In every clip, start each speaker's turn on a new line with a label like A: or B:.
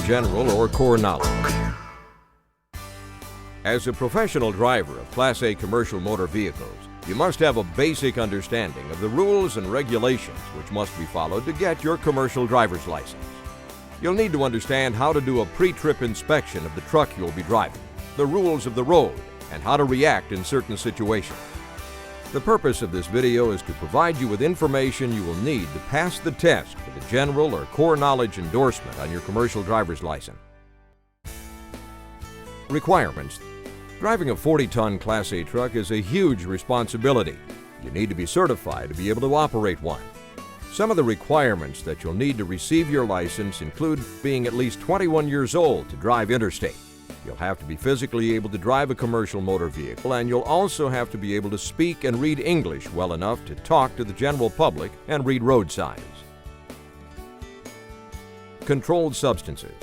A: general or core knowledge. As a professional driver of Class A commercial motor vehicles, you must have a basic understanding of the rules and regulations which must be followed to get your commercial driver's license. You'll need to understand how to do a pre-trip inspection of the truck you'll be driving, the rules of the road, and how to react in certain situations. The purpose of this video is to provide you with information you will need to pass the test for the general or core knowledge endorsement on your commercial driver's license. Requirements. Driving a 40-ton Class A truck is a huge responsibility. You need to be certified to be able to operate one. Some of the requirements that you'll need to receive your license include being at least 21 years old to drive interstate. You'll have to be physically able to drive a commercial motor vehicle, and you'll also have to be able to speak and read English well enough to talk to the general public and read road signs. Controlled substances.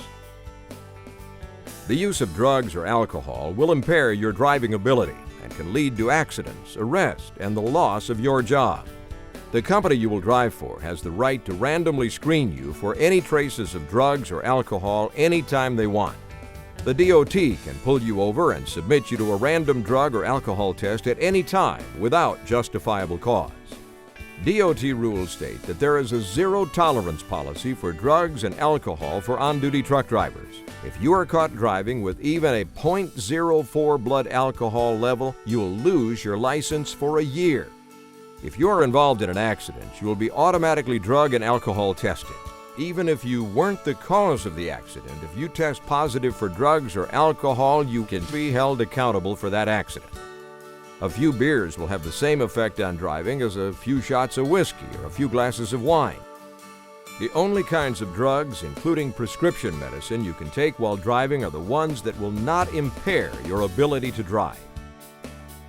A: The use of drugs or alcohol will impair your driving ability and can lead to accidents, arrest, and the loss of your job. The company you will drive for has the right to randomly screen you for any traces of drugs or alcohol anytime they want. The DOT can pull you over and submit you to a random drug or alcohol test at any time without justifiable cause. DOT rules state that there is a zero-tolerance policy for drugs and alcohol for on-duty truck drivers. If you are caught driving with even a .04 blood alcohol level, you will lose your license for a year. If you are involved in an accident, you will be automatically drug and alcohol tested. Even if you weren't the cause of the accident, if you test positive for drugs or alcohol, you can be held accountable for that accident. A few beers will have the same effect on driving as a few shots of whiskey or a few glasses of wine. The only kinds of drugs, including prescription medicine, you can take while driving are the ones that will not impair your ability to drive.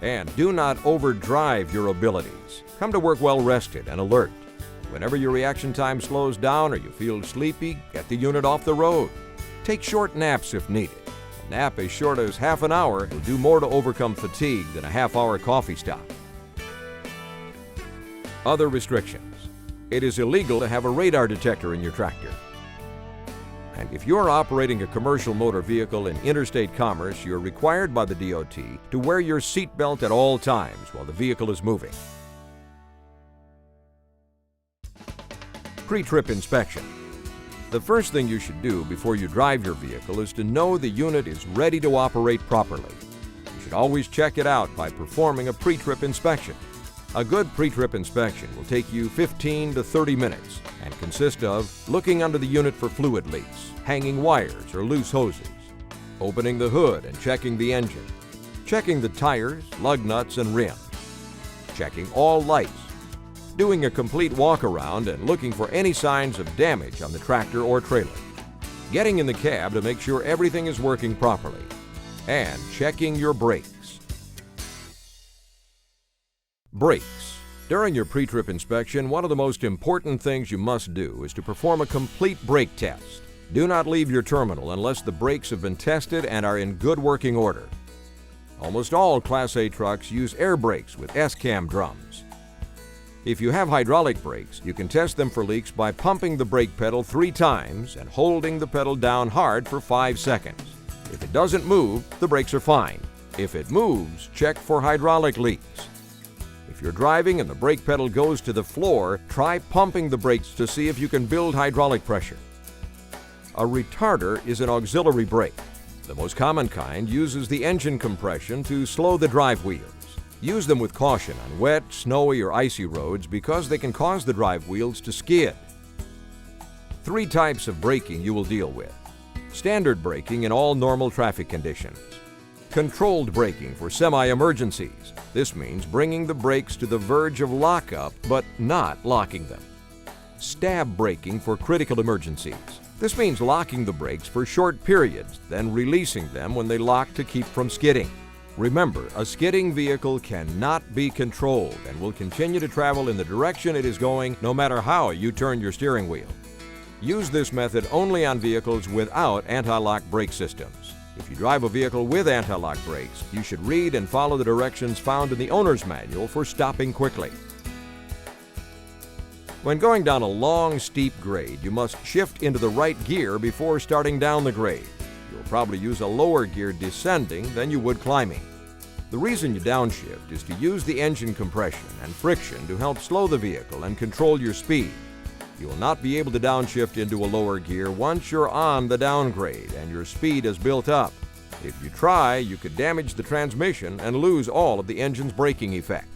A: And do not overdrive your abilities. Come to work well rested and alert. Whenever your reaction time slows down or you feel sleepy, get the unit off the road. Take short naps if needed. A nap as short as half an hour will do more to overcome fatigue than a half-hour coffee stop. Other restrictions. It is illegal to have a radar detector in your tractor. And if you're operating a commercial motor vehicle in interstate commerce, you're required by the DOT to wear your seatbelt at all times while the vehicle is moving. Pre-trip inspection. The first thing you should do before you drive your vehicle is to know the unit is ready to operate properly. You should always check it out by performing a pre-trip inspection. A good pre-trip inspection will take you 15 to 30 minutes and consist of looking under the unit for fluid leaks, hanging wires or loose hoses, opening the hood and checking the engine, checking the tires, lug nuts, and rim, checking all lights, doing a complete walk-around and looking for any signs of damage on the tractor or trailer, getting in the cab to make sure everything is working properly, and checking your brakes. Brakes. During your pre-trip inspection, one of the most important things you must do is to perform a complete brake test. Do not leave your terminal unless the brakes have been tested and are in good working order. Almost all Class A trucks use air brakes with S-cam drums. If you have hydraulic brakes, you can test them for leaks by pumping the brake pedal 3 times and holding the pedal down hard for 5 seconds. If it doesn't move, the brakes are fine. If it moves, check for hydraulic leaks. If you're driving and the brake pedal goes to the floor, try pumping the brakes to see if you can build hydraulic pressure. A retarder is an auxiliary brake. The most common kind uses the engine compression to slow the drive wheels. Use them with caution on wet, snowy, or icy roads because they can cause the drive wheels to skid. 3 types of braking you will deal with. Standard braking in all normal traffic conditions. Controlled braking for semi-emergencies. This means bringing the brakes to the verge of lockup but not locking them. Stab braking for critical emergencies. This means locking the brakes for short periods, then releasing them when they lock to keep from skidding. Remember, a skidding vehicle cannot be controlled and will continue to travel in the direction it is going no matter how you turn your steering wheel. Use this method only on vehicles without anti-lock brake systems. If you drive a vehicle with anti-lock brakes, you should read and follow the directions found in the owner's manual for stopping quickly. When going down a long, steep grade, you must shift into the right gear before starting down the grade. You'll probably use a lower gear descending than you would climbing. The reason you downshift is to use the engine compression and friction to help slow the vehicle and control your speed. You will not be able to downshift into a lower gear once you're on the downgrade and your speed is built up. If you try, you could damage the transmission and lose all of the engine's braking effect.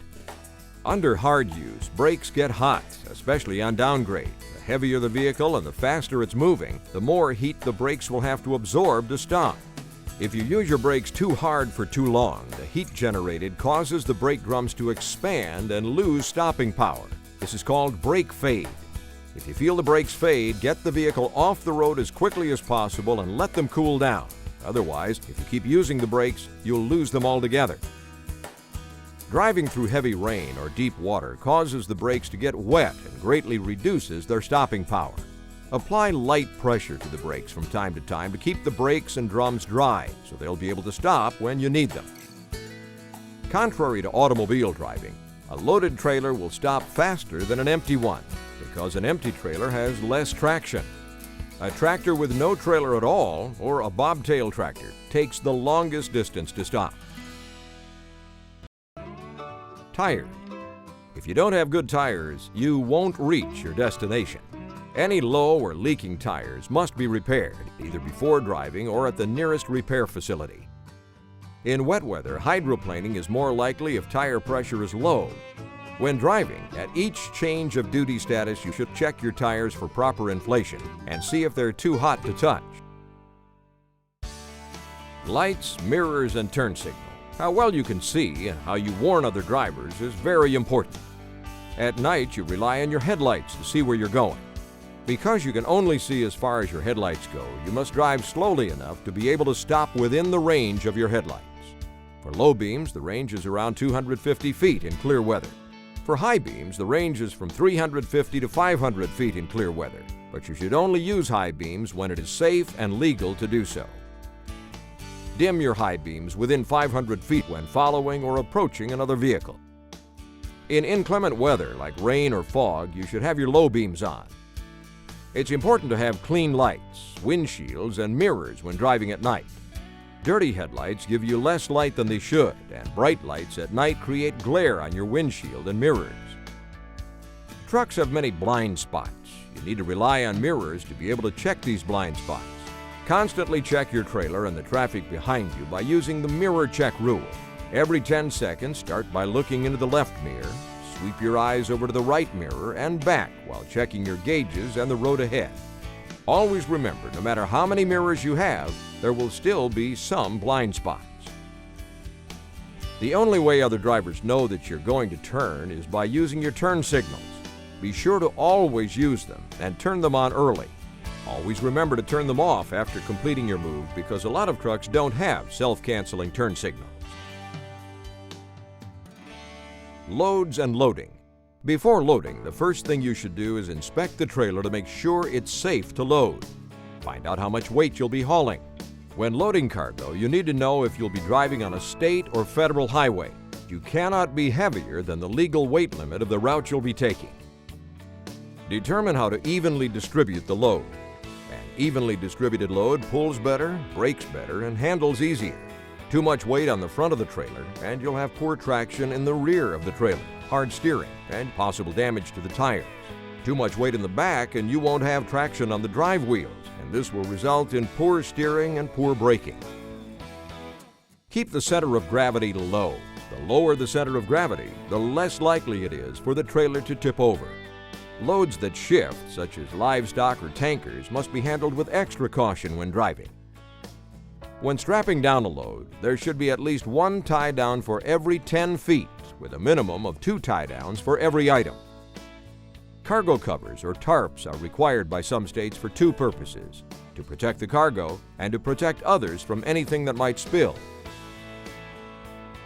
A: Under hard use, brakes get hot, especially on downgrade. The heavier the vehicle and the faster it's moving, the more heat the brakes will have to absorb to stop. If you use your brakes too hard for too long, the heat generated causes the brake drums to expand and lose stopping power. This is called brake fade. If you feel the brakes fade, get the vehicle off the road as quickly as possible and let them cool down. Otherwise, if you keep using the brakes, you'll lose them altogether. Driving through heavy rain or deep water causes the brakes to get wet and greatly reduces their stopping power. Apply light pressure to the brakes from time to time to keep the brakes and drums dry so they'll be able to stop when you need them. Contrary to automobile driving, a loaded trailer will stop faster than an empty one because an empty trailer has less traction. A tractor with no trailer at all, or a bobtail tractor, takes the longest distance to stop. Tires. If you don't have good tires, you won't reach your destination. Any low or leaking tires must be repaired, either before driving or at the nearest repair facility. In wet weather, hydroplaning is more likely if tire pressure is low. When driving, at each change of duty status, you should check your tires for proper inflation and see if they're too hot to touch. Lights, mirrors, and turn signal. How well you can see and how you warn other drivers is very important. At night, you rely on your headlights to see where you're going. Because you can only see as far as your headlights go, you must drive slowly enough to be able to stop within the range of your headlights. For low beams, the range is around 250 feet in clear weather. For high beams, the range is from 350 to 500 feet in clear weather, but you should only use high beams when it is safe and legal to do so. Dim your high beams within 500 feet when following or approaching another vehicle. In inclement weather like rain or fog, you should have your low beams on. It's important to have clean lights, windshields, and mirrors when driving at night. Dirty headlights give you less light than they should, and bright lights at night create glare on your windshield and mirrors. Trucks have many blind spots. You need to rely on mirrors to be able to check these blind spots. Constantly check your trailer and the traffic behind you by using the mirror check rule. Every 10 seconds, start by looking into the left mirror, sweep your eyes over to the right mirror and back while checking your gauges and the road ahead. Always remember, no matter how many mirrors you have, there will still be some blind spots. The only way other drivers know that you're going to turn is by using your turn signals. Be sure to always use them and turn them on early. Always remember to turn them off after completing your move because a lot of trucks don't have self-canceling turn signals. Loads and loading. Before loading, the first thing you should do is inspect the trailer to make sure it's safe to load. Find out how much weight you'll be hauling. When loading cargo, you need to know if you'll be driving on a state or federal highway. You cannot be heavier than the legal weight limit of the route you'll be taking. Determine how to evenly distribute the load. An evenly distributed load pulls better, brakes better, and handles easier. Too much weight on the front of the trailer, and you'll have poor traction in the rear of the trailer, hard steering, and possible damage to the tires. Too much weight in the back, and you won't have traction on the drive wheels, and this will result in poor steering and poor braking. Keep the center of gravity low. The lower the center of gravity, the less likely it is for the trailer to tip over. Loads that shift, such as livestock or tankers, must be handled with extra caution when driving. When strapping down a load, there should be at least one tie down for every 10 feet, with a minimum of 2 tie downs for every item. Cargo covers or tarps are required by some states for 2 purposes: to protect the cargo and to protect others from anything that might spill.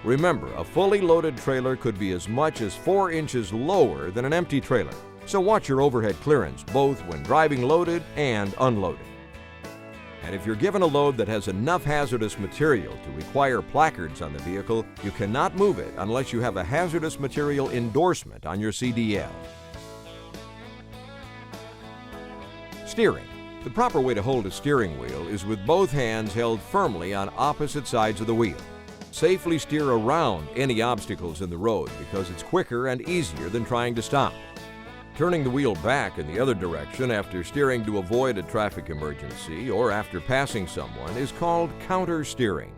A: Remember, a fully loaded trailer could be as much as 4 inches lower than an empty trailer, so watch your overhead clearance both when driving loaded and unloaded. And if you're given a load that has enough hazardous material to require placards on the vehicle, you cannot move it unless you have a hazardous material endorsement on your CDL. Steering. The proper way to hold a steering wheel is with both hands held firmly on opposite sides of the wheel. Safely steer around any obstacles in the road because it's quicker and easier than trying to stop. Turning the wheel back in the other direction after steering to avoid a traffic emergency or after passing someone is called counter steering.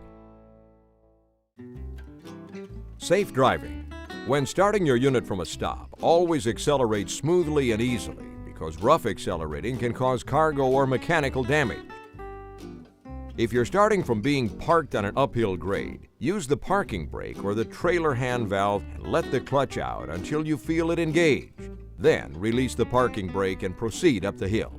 A: Safe driving. When starting your unit from a stop, always accelerate smoothly and easily because rough accelerating can cause cargo or mechanical damage. If you're starting from being parked on an uphill grade, use the parking brake or the trailer hand valve and let the clutch out until you feel it engage. Then release the parking brake and proceed up the hill.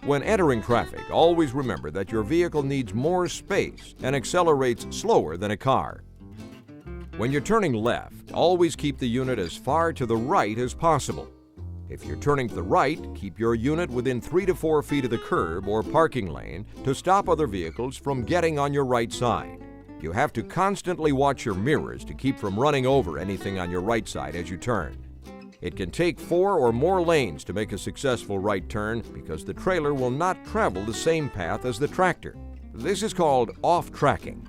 A: When entering traffic, always remember that your vehicle needs more space and accelerates slower than a car. When you're turning left, always keep the unit as far to the right as possible. If you're turning to the right, keep your unit within 3 to 4 feet of the curb or parking lane to stop other vehicles from getting on your right side. You have to constantly watch your mirrors to keep from running over anything on your right side as you turn. It can take 4 or more lanes to make a successful right turn because the trailer will not travel the same path as the tractor. This is called off-tracking.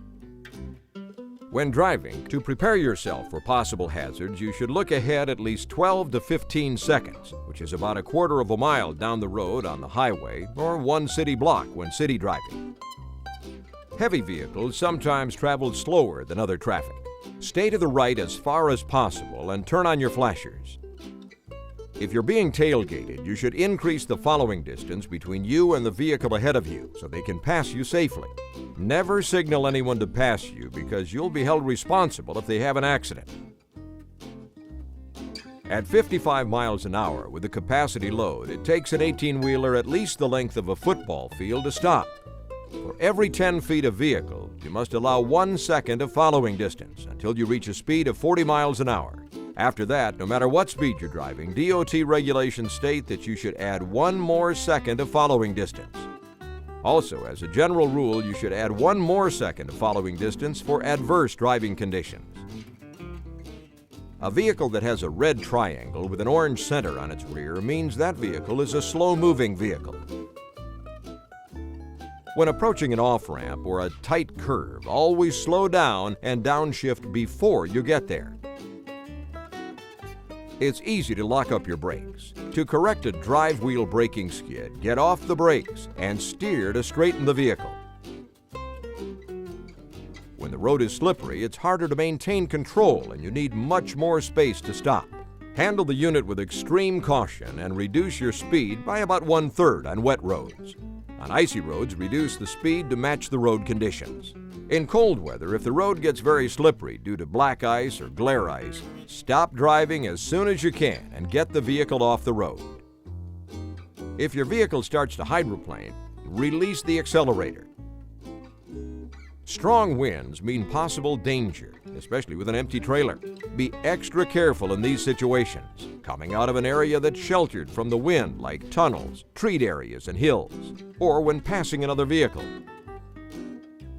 A: When driving, to prepare yourself for possible hazards, you should look ahead at least 12 to 15 seconds, which is about a quarter of a mile down the road on the highway or 1 city block when city driving. Heavy vehicles sometimes travel slower than other traffic. Stay to the right as far as possible and turn on your flashers. If you're being tailgated, you should increase the following distance between you and the vehicle ahead of you so they can pass you safely. Never signal anyone to pass you because you'll be held responsible if they have an accident. At 55 miles an hour with a capacity load, it takes an 18-wheeler at least the length of a football field to stop. For every 10 feet of vehicle, you must allow 1 second of following distance until you reach a speed of 40 miles an hour. After that, no matter what speed you're driving, DOT regulations state that you should add 1 more second of following distance. Also, as a general rule, you should add 1 more second of following distance for adverse driving conditions. A vehicle that has a red triangle with an orange center on its rear means that vehicle is a slow-moving vehicle. When approaching an off-ramp or a tight curve, always slow down and downshift before you get there. It's easy to lock up your brakes. To correct a drive wheel braking skid, get off the brakes and steer to straighten the vehicle. When the road is slippery, it's harder to maintain control and you need much more space to stop. Handle the unit with extreme caution and reduce your speed by about 1/3 on wet roads. On icy roads, reduce the speed to match the road conditions. In cold weather, if the road gets very slippery due to black ice or glare ice, stop driving as soon as you can and get the vehicle off the road. If your vehicle starts to hydroplane, release the accelerator. Strong winds mean possible danger, especially with an empty trailer. Be extra careful in these situations, coming out of an area that's sheltered from the wind like tunnels, treed areas, and hills, or when passing another vehicle.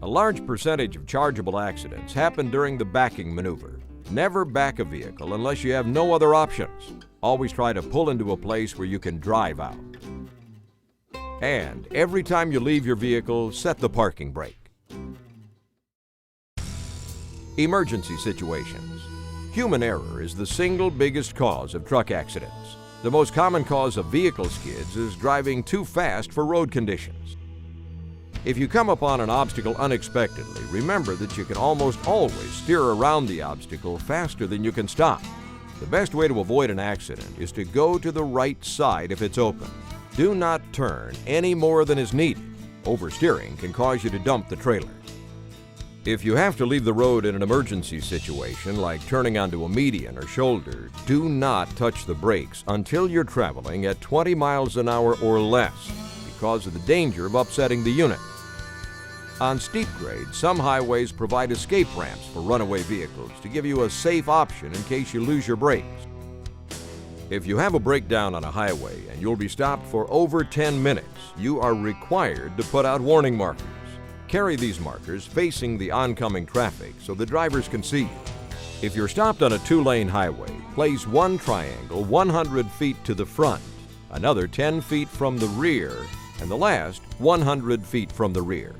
A: A large percentage of chargeable accidents happen during the backing maneuver. Never back a vehicle unless you have no other options. Always try to pull into a place where you can drive out. And every time you leave your vehicle, set the parking brake. Emergency situations. Human error is the single biggest cause of truck accidents. The most common cause of vehicle skids is driving too fast for road conditions. If you come upon an obstacle unexpectedly, remember that you can almost always steer around the obstacle faster than you can stop. The best way to avoid an accident is to go to the right side if it's open. Do not turn any more than is needed. Oversteering can cause you to dump the trailer. If you have to leave the road in an emergency situation, like turning onto a median or shoulder, do not touch the brakes until you're traveling at 20 miles an hour or less because of the danger of upsetting the unit. On steep grades, some highways provide escape ramps for runaway vehicles to give you a safe option in case you lose your brakes. If you have a breakdown on a highway and you'll be stopped for over 10 minutes, you are required to put out warning markers. Carry these markers facing the oncoming traffic so the drivers can see you. If you're stopped on a 2-lane highway, place one triangle 100 feet to the front, another 10 feet from the rear, and the last 100 feet from the rear.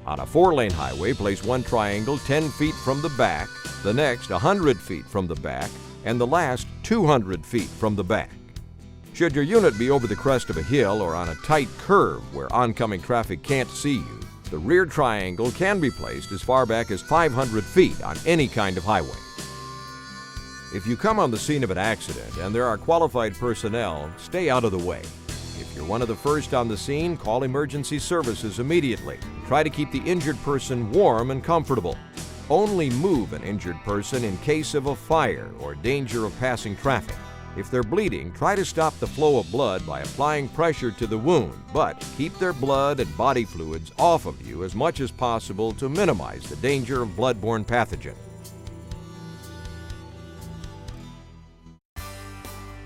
A: On a 4-lane highway, place one triangle 10 feet from the back, the next 100 feet from the back, and the last 200 feet from the back. Should your unit be over the crest of a hill or on a tight curve where oncoming traffic can't see you, the rear triangle can be placed as far back as 500 feet on any kind of highway. If you come on the scene of an accident and there are qualified personnel, stay out of the way. If you're one of the first on the scene, call emergency services immediately. Try to keep the injured person warm and comfortable. Only move an injured person in case of a fire or danger of passing traffic. If they're bleeding, try to stop the flow of blood by applying pressure to the wound, but keep their blood and body fluids off of you as much as possible to minimize the danger of bloodborne pathogen.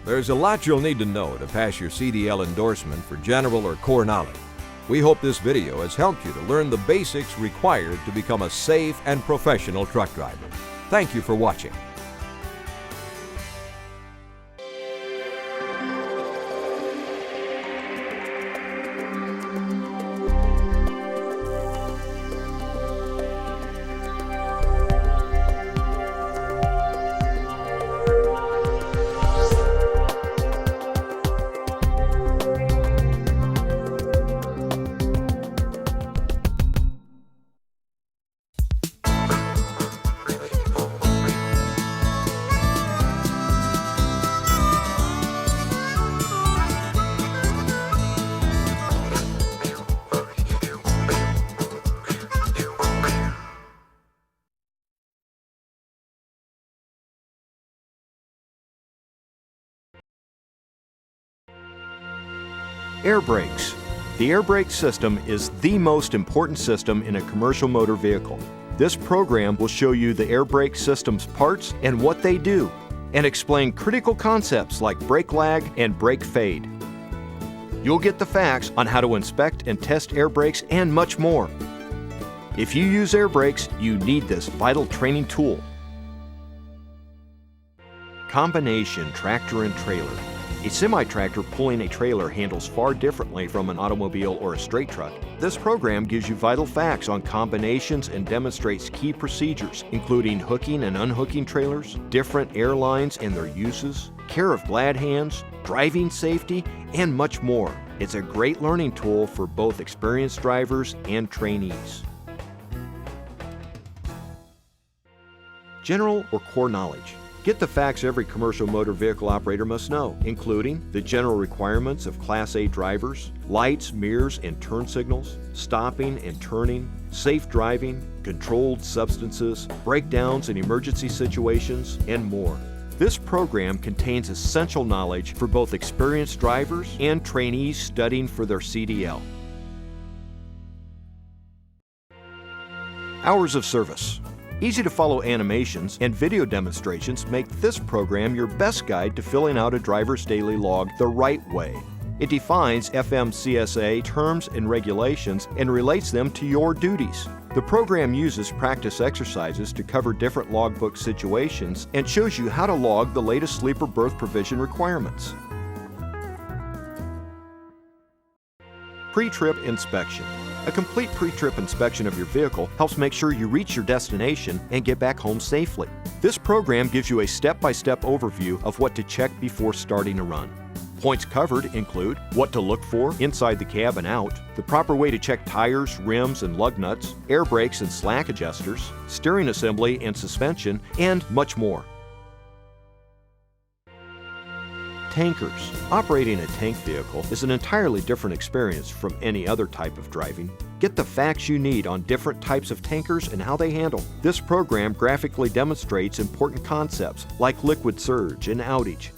A: There's a lot you'll need to know to pass your CDL endorsement for general or core knowledge. We hope this video has helped you to learn the basics required to become a safe and professional truck driver. Thank you for watching.
B: Air brakes. The air brake system is the most important system in a commercial motor vehicle. This program will show you the air brake system's parts and what they do, and explain critical concepts like brake lag and brake fade. You'll get the facts on how to inspect and test air brakes and much more. If you use air brakes, you need this vital training tool. Combination tractor and trailer. A semi-tractor pulling a trailer handles far differently from an automobile or a straight truck. This program gives you vital facts on combinations and demonstrates key procedures, including hooking and unhooking trailers, different airlines and their uses, care of glad hands, driving safety, and much more. It's a great learning tool for both experienced drivers and trainees. General or core knowledge. Get the facts every commercial motor vehicle operator must know, including the general requirements of Class A drivers, lights, mirrors, and turn signals, stopping and turning, safe driving, controlled substances, breakdowns in emergency situations, and more. This program contains essential knowledge for both experienced drivers and trainees studying for their CDL. Hours of service. Easy-to-follow animations and video demonstrations make this program your best guide to filling out a driver's daily log the right way. It defines FMCSA terms and regulations and relates them to your duties. The program uses practice exercises to cover different logbook situations and shows you how to log the latest sleeper berth provision requirements. Pre-trip inspection. A complete pre-trip inspection of your vehicle helps make sure you reach your destination and get back home safely. This program gives you a step-by-step overview of what to check before starting a run. Points covered include what to look for inside the cab and out, the proper way to check tires, rims, and lug nuts, air brakes and slack adjusters, steering assembly and suspension, and much more. Tankers. Operating a tank vehicle is an entirely different experience from any other type of driving. Get the facts you need on different types of tankers and how they handle. This program graphically demonstrates important concepts like liquid surge and outage,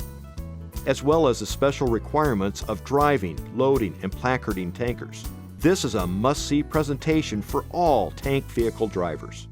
B: as well as the special requirements of driving, loading, and placarding tankers. This is a must-see presentation for all tank vehicle drivers.